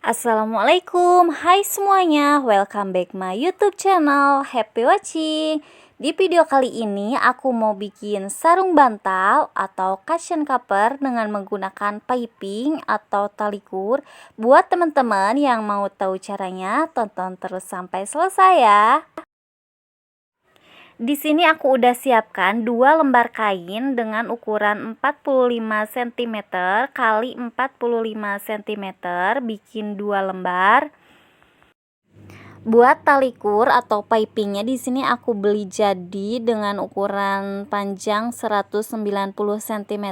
Assalamualaikum, hai semuanya, welcome back my YouTube channel, happy watching. Di video kali ini aku mau bikin sarung bantal atau cushion cover dengan menggunakan piping atau tali kur. Buat teman-teman yang mau tahu caranya, tonton terus sampai selesai ya. Di sini aku udah siapkan 2 lembar kain dengan ukuran 45 cm kali 45 cm, bikin 2 lembar. Buat tali kur atau pipingnya di sini aku beli jadi dengan ukuran panjang 190 cm.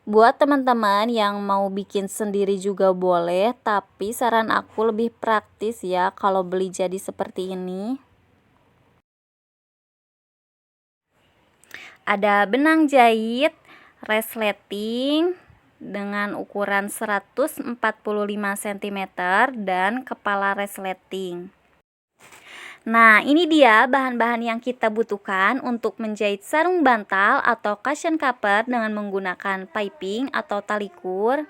Buat teman-teman yang mau bikin sendiri juga boleh, tapi saran aku lebih praktis ya kalau beli jadi seperti ini. Ada benang jahit resleting dengan ukuran 145 cm dan kepala resleting. Nah, ini dia bahan-bahan yang kita butuhkan untuk menjahit sarung bantal atau cushion cover dengan menggunakan piping atau tali kur.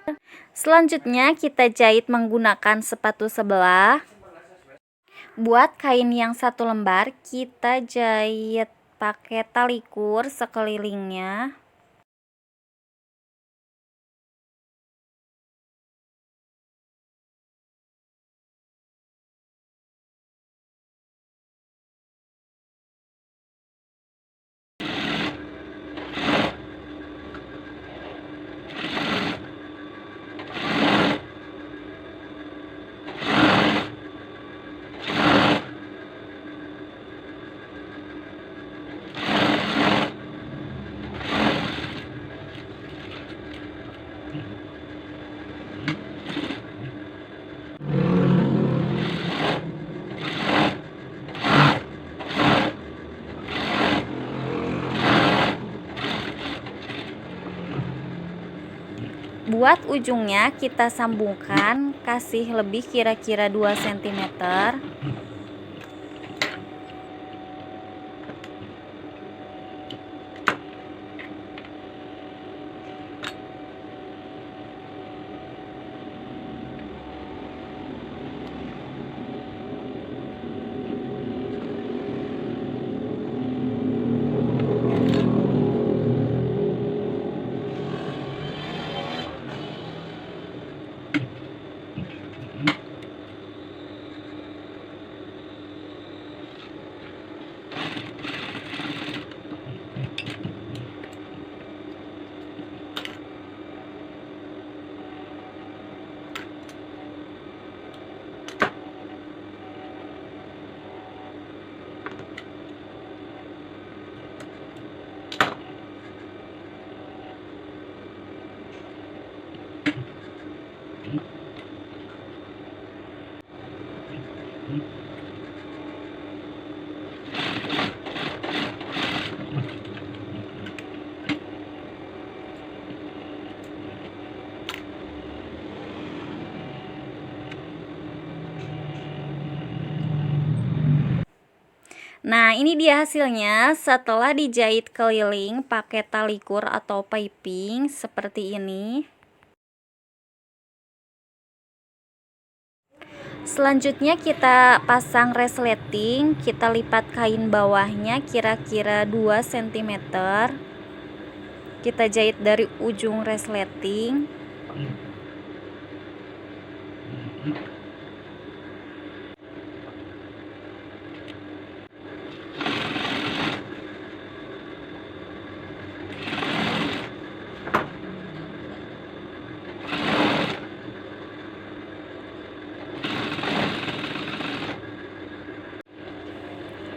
Selanjutnya kita jahit menggunakan sepatu sebelah. Buat kain yang 1 lembar kita jahit pakai tali kur sekelilingnya. Buat ujungnya kita sambungkan, kasih lebih kira-kira 2 cm. Nah, ini dia hasilnya setelah dijahit keliling pakai tali kur atau piping seperti ini. Selanjutnya kita pasang resleting, kita lipat kain bawahnya kira-kira 2 cm. Kita jahit dari ujung resleting.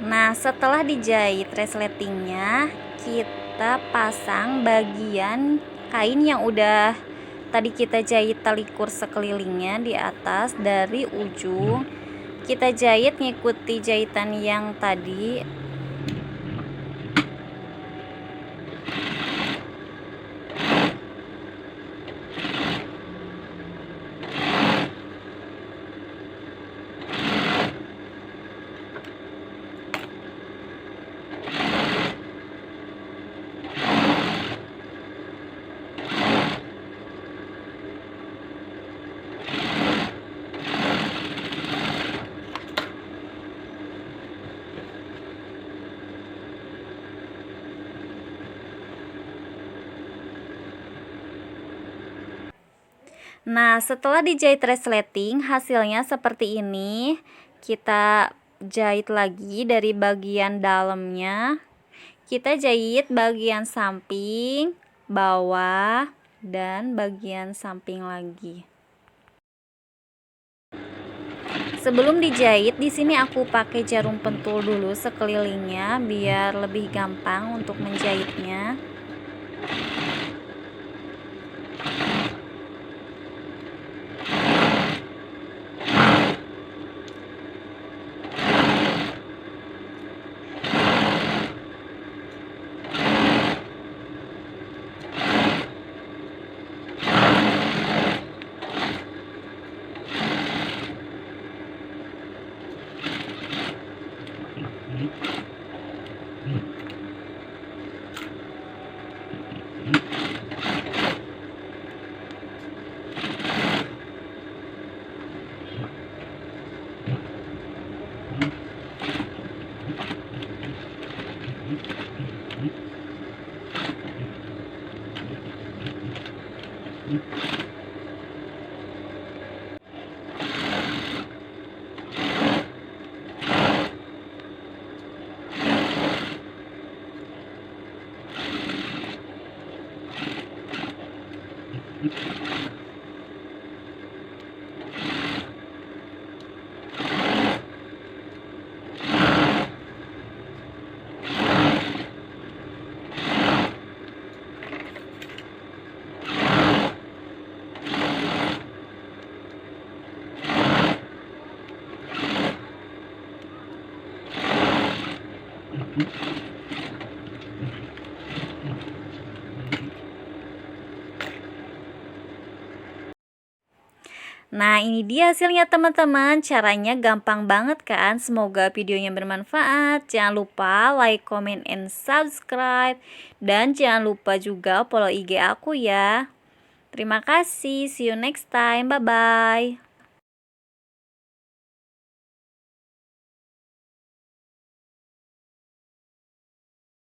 Nah, setelah dijahit resletingnya, kita pasang bagian kain yang udah tadi kita jahit tali kur sekelilingnya di atas dari ujung. Kita jahit ngikuti jahitan yang tadi. Nah, setelah dijahit resleting, hasilnya seperti ini. Kita jahit lagi dari bagian dalamnya. Kita jahit bagian samping, bawah, dan bagian samping lagi. Sebelum dijahit, di sini aku pakai jarum pentul dulu sekelilingnya biar lebih gampang untuk menjahitnya. Nah, ini dia hasilnya teman-teman. Caranya gampang banget kan? Semoga videonya bermanfaat. Jangan lupa like, comment, and subscribe. Dan jangan lupa juga follow IG aku ya. Terima kasih. See you next time. Bye-bye.